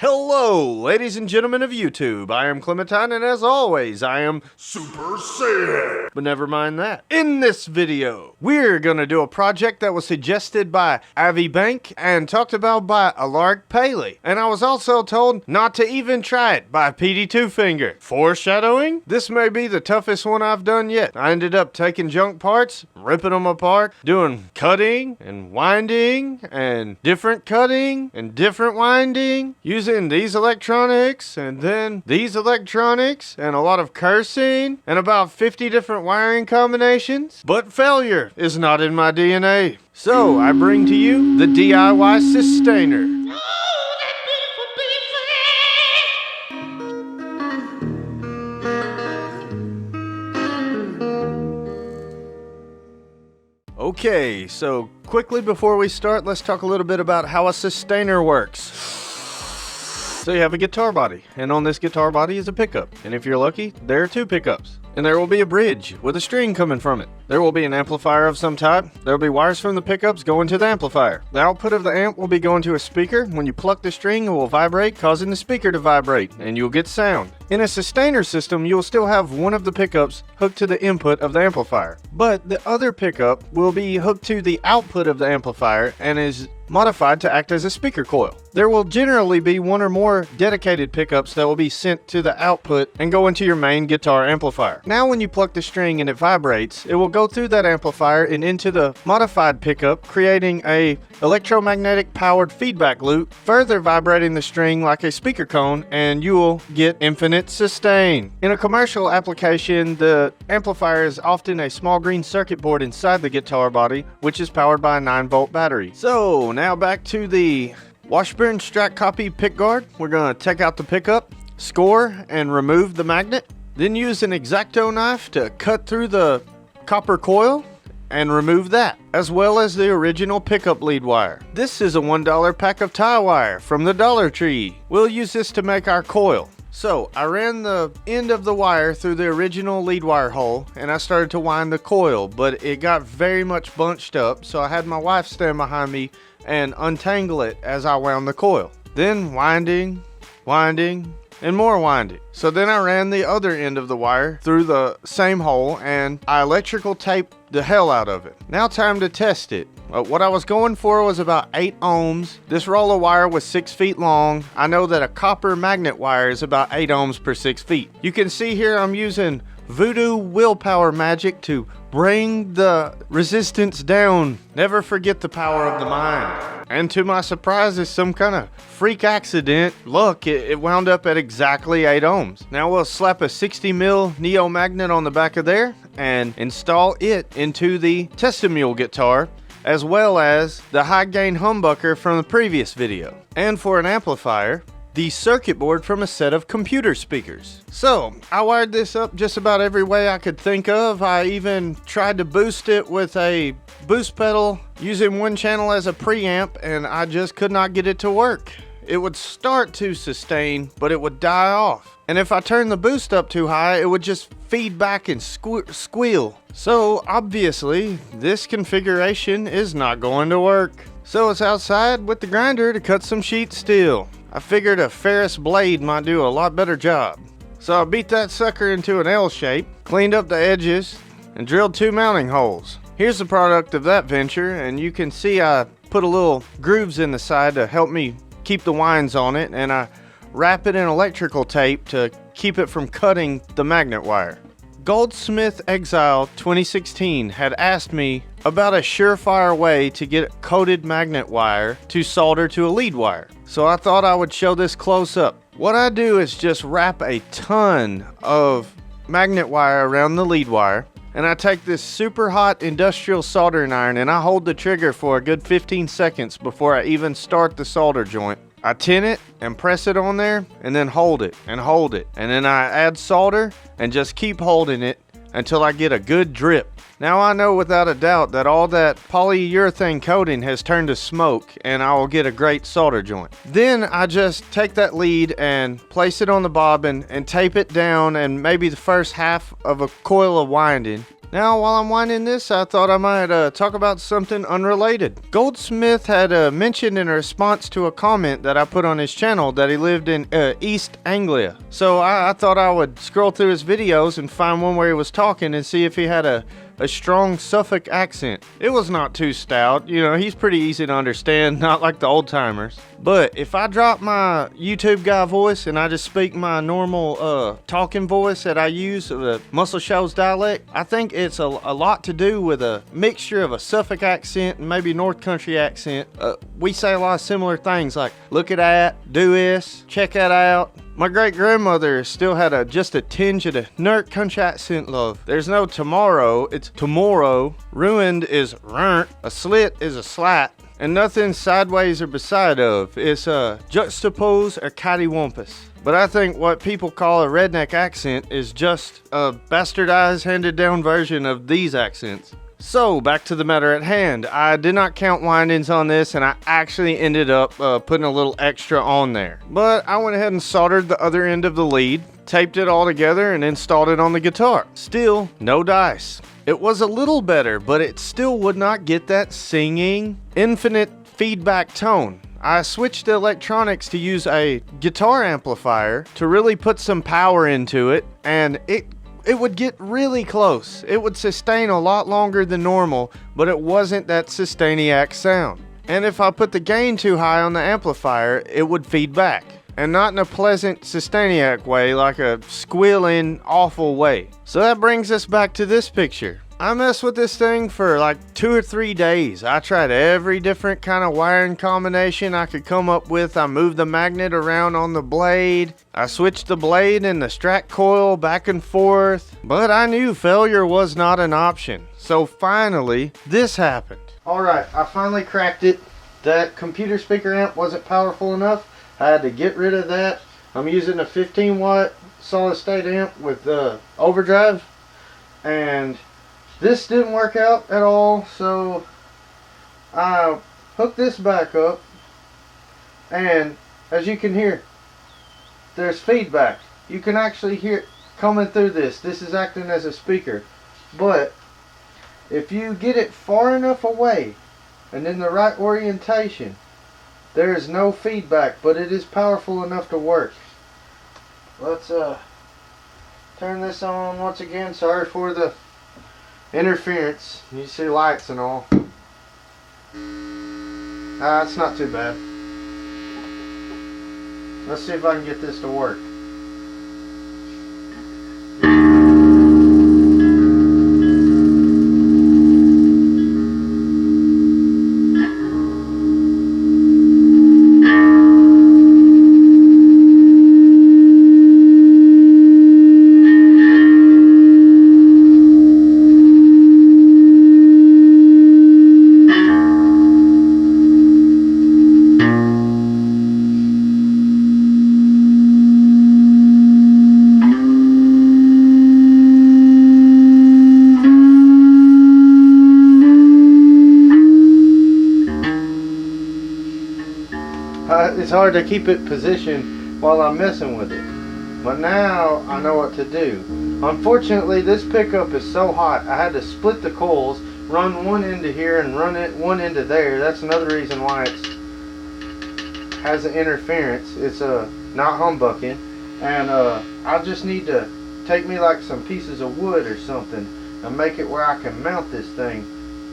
Hello, ladies and gentlemen of YouTube. I am Clementine, and as always, I am Super Saiyan. But never mind that. In this video, we're gonna do a project that was suggested by Avi Bank and talked about by Alaric Paley. And I was also told not to even try it by PD Two Finger. Foreshadowing? This may be the toughest one I've done yet. I ended up taking junk parts, ripping them apart, doing cutting and winding and different cutting and different winding, using these electronics and then these electronics and a lot of cursing and about 50 different wiring combinations. But failure is not in my DNA. So I bring to you the DIY Sustainer. Okay, so quickly before we start, let's talk a little bit about how a sustainer works. So you have a guitar body, and on this guitar body is a pickup, and if you're lucky, there are two pickups. And there will be a bridge with a string coming from it. There will be an amplifier of some type. There will be wires from the pickups going to the amplifier. The output of the amp will be going to a speaker. When you pluck the string, it will vibrate, causing the speaker to vibrate, and you'll get sound. In a sustainer system, you will still have one of the pickups hooked to the input of the amplifier, but the other pickup will be hooked to the output of the amplifier and is modified to act as a speaker coil. There will generally be one or more dedicated pickups that will be sent to the output and go into your main guitar amplifier. Now when you pluck the string and it vibrates, it will go through that amplifier and into the modified pickup, creating a electromagnetic powered feedback loop, further vibrating the string like a speaker cone, and you will get infinite sustain. In a commercial application, the amplifier is often a small green circuit board inside the guitar body, which is powered by a 9-volt battery. So now back to the Washburn Strat Copy pickguard. We're going to take out the pickup, score, and remove the magnet. Then use an X-Acto knife to cut through the copper coil and remove that, as well as the original pickup lead wire. This is a $1 pack of tie wire from the Dollar Tree. We'll use this to make our coil. So I ran the end of the wire through the original lead wire hole and I started to wind the coil, but it got very much bunched up, so I had my wife stand behind me and untangle it as I wound the coil. Then winding, and more winding. So then I ran the other end of the wire through the same hole and I electrical taped the hell out of it. Now time to test it. What I was going for was about 8 ohms. This roll of wire was 6 feet long. I know that a copper magnet wire is about 8 ohms per 6 feet. You can see here I'm using voodoo willpower magic to bring the resistance down. Never forget the power of the mind. And to my surprise, it's some kind of freak accident. Look, it wound up at exactly 8 ohms. Now we'll slap a 60 mil Neo magnet on the back of there and install it into the Testimule guitar, as well as the high gain humbucker from the previous video. And for an amplifier, the circuit board from a set of computer speakers. So I wired this up just about every way I could think of. I even tried to boost it with a boost pedal using one channel as a preamp, and I just could not get it to work. It would start to sustain, but it would die off. And if I turned the boost up too high, it would just feed back and squeal. So obviously this configuration is not going to work. So it's outside with the grinder to cut some sheet steel. I figured a Ferris blade might do a lot better job. So I beat that sucker into an L shape, cleaned up the edges, and drilled 2 mounting holes. Here's the product of that venture, and you can see I put a little grooves in the side to help me keep the winds on it, and I wrap it in electrical tape to keep it from cutting the magnet wire. Goldsmith Exile 2016 had asked me about a surefire way to get coated magnet wire to solder to a lead wire. So I thought I would show this close up. What I do is just wrap a ton of magnet wire around the lead wire, and I take this super hot industrial soldering iron and I hold the trigger for a good 15 seconds before I even start the solder joint. I tin it and press it on there and then hold it, and then I add solder and just keep holding it until I get a good drip. Now I know without a doubt that all that polyurethane coating has turned to smoke and I will get a great solder joint. Then I just take that lead and place it on the bobbin and tape it down, and maybe the first half of a coil of winding, Now, while I'm winding this, I thought I might talk about something unrelated. Goldsmith had mentioned in response to a comment that I put on his channel that he lived in East Anglia. So I thought I would scroll through his videos and find one where he was talking and see if he had a strong Suffolk accent. It was not too stout, you know, he's pretty easy to understand, not like the old timers. But if I drop my YouTube guy voice and I just speak my normal talking voice that I use, the Muscle Shoals dialect, I think it's a lot to do with a mixture of a Suffolk accent and maybe North Country accent. We say a lot of similar things like look at that, do this, check that out. My great-grandmother still had just a tinge of the North Country accent, love. There's no tomorrow, it's tomorrow. Ruined is runt, a slit is a slat, and nothing sideways or beside of. It's a juxtapose or cattywampus. But I think what people call a redneck accent is just a bastardized, handed-down version of these accents. So, back to the matter at hand. I did not count windings on this, and I actually ended up putting a little extra on there. But I went ahead and soldered the other end of the lead, taped it all together, and installed it on the guitar. Still, no dice. It was a little better, but it still would not get that singing, infinite feedback tone. I switched the electronics to use a guitar amplifier to really put some power into it, and it would get really close. It would sustain a lot longer than normal, but it wasn't that Sustainiac sound. And if I put the gain too high on the amplifier, it would feed back. And not in a pleasant Sustainiac way, like a squealing, awful way. So that brings us back to this picture. I messed with this thing for like 2 or 3 days. I tried every different kind of wiring combination I could come up with. I moved the magnet around on the blade. I switched the blade and the strap coil back and forth. But I knew failure was not an option. So finally, this happened. Alright, I finally cracked it. That computer speaker amp wasn't powerful enough. I had to get rid of that. I'm using a 15 watt solid state amp with overdrive. And this didn't work out at all, so I hooked this back up, and as you can hear, there's feedback. You can actually hear it coming through this. This is acting as a speaker, but if you get it far enough away and in the right orientation, there is no feedback, but it is powerful enough to work. Let's turn this on once again. Sorry for the interference. You see lights and all. It's not too bad. Let's see if I can get this to work. It's hard to keep it positioned while I'm messing with it, but now I know what to do. Unfortunately, this pickup is so hot I had to split the coils, run one into here and run it one into there. That's another reason why it has an interference. It's not humbucking, and I just need to take me like some pieces of wood or something and make it where I can mount this thing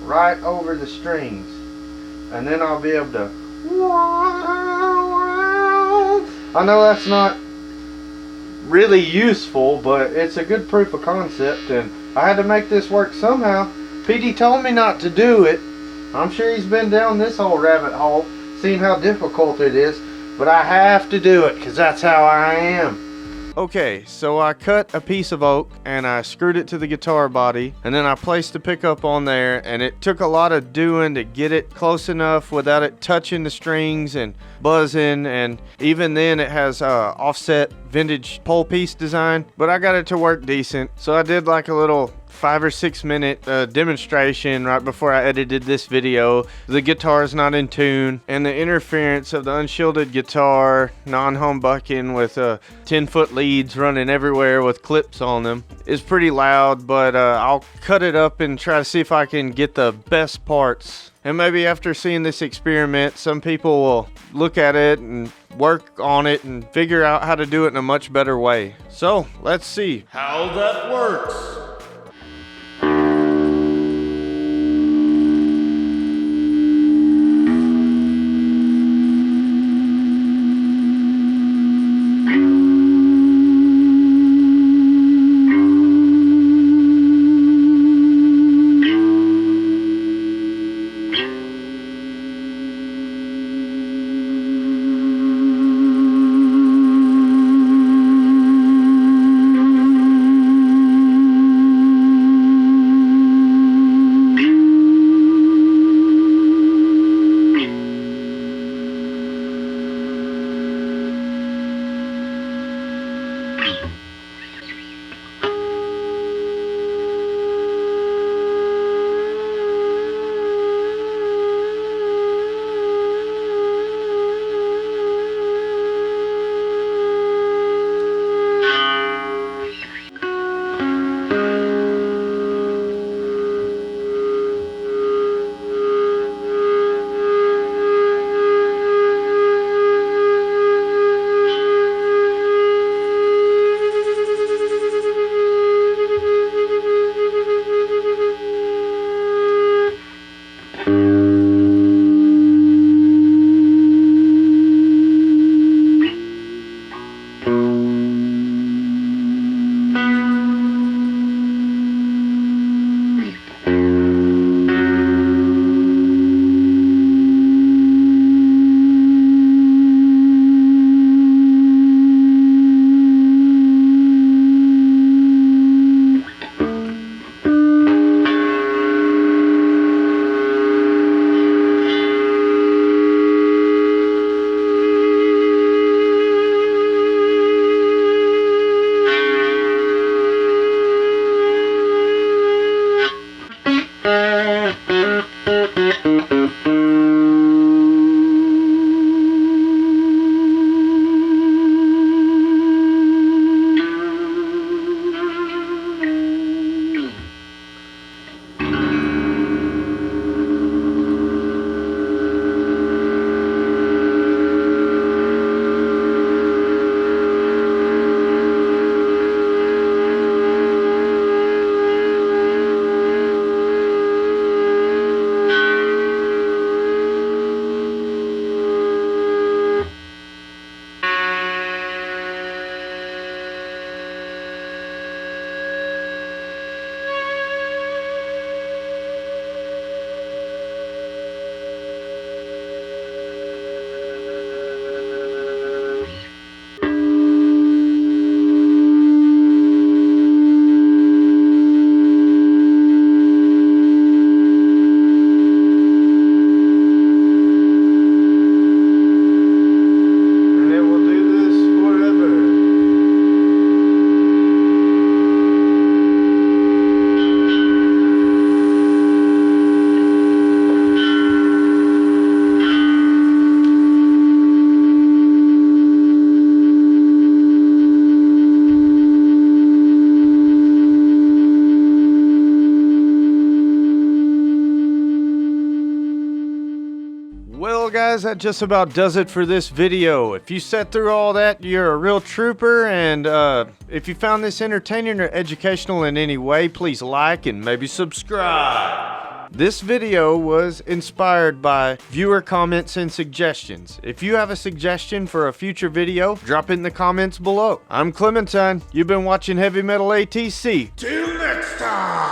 right over the strings, and then I'll be able to. I know that's not really useful, but it's a good proof of concept, and I had to make this work somehow. PD told me not to do it. I'm sure he's been down this whole rabbit hole, seeing how difficult it is, but I have to do it because that's how I am. Okay, so I cut a piece of oak and I screwed it to the guitar body, and then I placed the pickup on there, and it took a lot of doing to get it close enough without it touching the strings and buzzing, and even then it has offset vintage pole piece design, but I got it to work decent. So I did like a little 5 or 6 minute demonstration right before I edited this video. The guitar is not in tune, and the interference of the unshielded guitar, non-humbucking with 10-foot leads running everywhere with clips on them, is pretty loud. But I'll cut it up and try to see if I can get the best parts. And maybe after seeing this experiment, some people will look at it and work on it and figure out how to do it in a much better way. So let's see how that works. Well guys, that just about does it for this video. If you sat through all that, you're a real trooper, and if you found this entertaining or educational in any way, please like and maybe subscribe. This video was inspired by viewer comments and suggestions. If you have a suggestion for a future video, drop it in the comments below. I'm Clementine. You've been watching Heavy Metal ATC. Till next time!